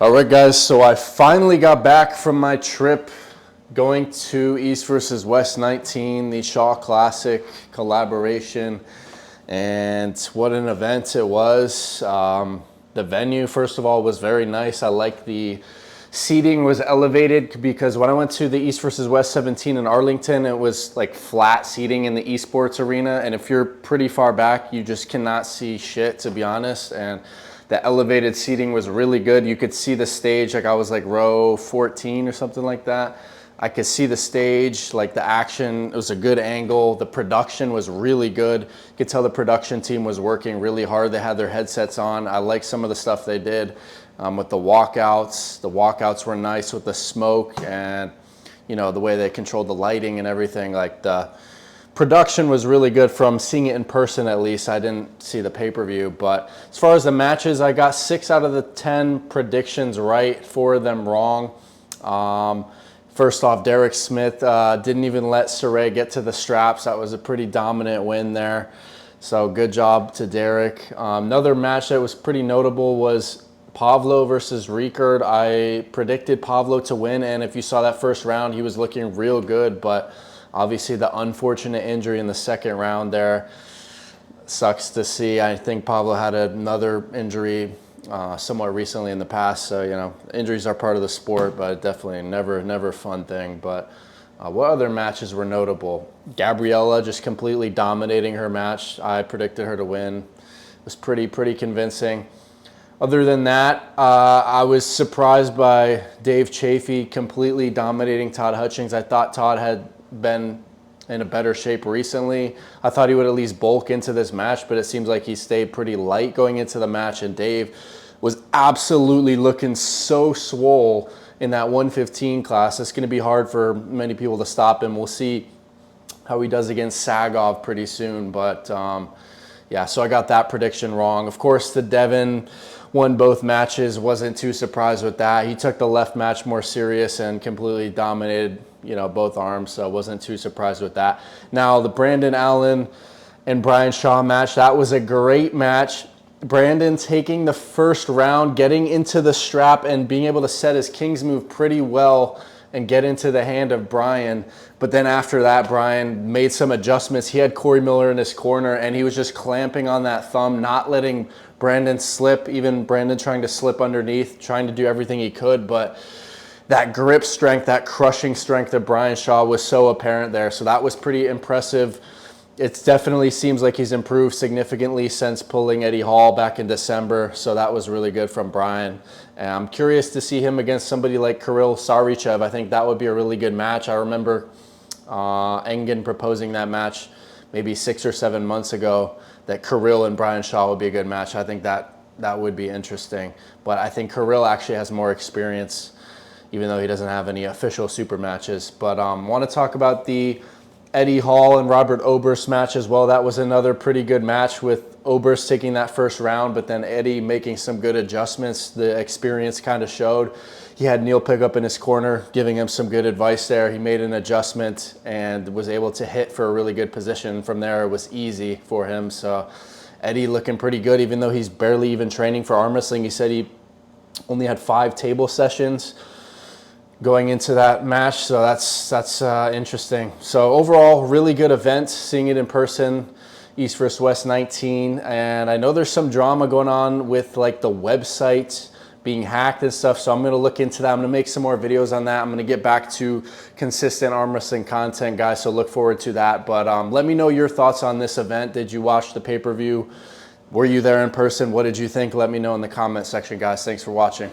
All right, guys, so I finally got back from my trip going to East versus West 19, the Shaw Classic collaboration, and what an event it was. The venue, first of all, was very nice. I like the seating was elevated because when I went to the East versus West 17 in Arlington, it was like flat seating in the esports arena, and if you're pretty far back, you just cannot see shit, to be honest. And the elevated seating was really good. You could see the stage, like I was like row 14 or something like that. I could see the stage, like the action, it was a good angle. The production was really good. You could tell the production team was working really hard. They had their headsets on. I like some of the stuff they did with the walkouts. The walkouts were nice with the smoke and, you know, the way they controlled the lighting and everything. Like the production was really good from seeing it in person, at least. I didn't see the pay-per-view, but as far as the matches, I got 6 out of the 10 predictions right, 4 of them wrong. First off, Derek Smith didn't even let Saray get to the straps. That was a pretty dominant win there. So good job to Derek. Another match that was pretty notable was Pavlo versus Riekert. I predicted Pavlo to win, and if you saw that first round, he was looking real good, but obviously the unfortunate injury in the second round there sucks to see. I think Pablo had another injury somewhat recently in the past, so you know, injuries are part of the sport, but definitely never a fun thing. But what other matches were notable? Gabriella just completely dominating her match. I predicted her to win. It was pretty convincing. Other than that, I was surprised by Dave Chafee completely dominating Todd Hutchings. I thought Todd had been in a better shape recently. I thought he would at least bulk into this match, but it seems like he stayed pretty light going into the match, and Dave was absolutely looking so swole in that 115 class. It's going to be hard for many people to stop him. We'll see how he does against Sagov pretty soon, but yeah, so I got that prediction wrong. Of course, the Devin won both matches. Wasn't too surprised with that. He took the left match more serious and completely dominated, you know, both arms, so wasn't too surprised with that. Now, the Brandon Allen and Brian Shaw match, that was a great match. Brandon taking the first round, getting into the strap and being able to set his King's move pretty well and get into the hand of Brian. But then after that, Brian made some adjustments. He had Corey Miller in his corner, and he was just clamping on that thumb, not letting Brandon slip, even Brandon trying to slip underneath, trying to do everything he could. But that grip strength, that crushing strength of Brian Shaw was so apparent there. So that was pretty impressive. It definitely seems like he's improved significantly since pulling Eddie Hall back in December. So that was really good from Brian. And I'm curious to see him against somebody like Kirill Sarychev. I think that would be a really good match. I remember Engen proposing that match maybe 6 or 7 months ago, that Kirill and Brian Shaw would be a good match. I think that would be interesting. But I think Kirill actually has more experience, even though he doesn't have any official super matches. But want to talk about the Eddie Hall and Robert Oberst match as well. That was another pretty good match with Oberst taking that first round, but then Eddie making some good adjustments. The experience kind of showed. He had Neil Pickup in his corner, giving him some good advice there. He made an adjustment and was able to hit for a really good position. From there, it was easy for him. So Eddie looking pretty good, even though he's barely even training for arm wrestling. He said he only had 5 table sessions going into that match, so that's interesting. So overall, really good event, seeing it in person, East vs. West 19, and I know there's some drama going on with like the website being hacked and stuff, so I'm going to look into that. I'm going to make some more videos on that. I'm going to get back to consistent arm wrestling content, guys, so look forward to that. But let me know your thoughts on this event. Did you watch the pay-per-view? Were you there in person? What did you think? Let me know in the comment section, guys. Thanks for watching.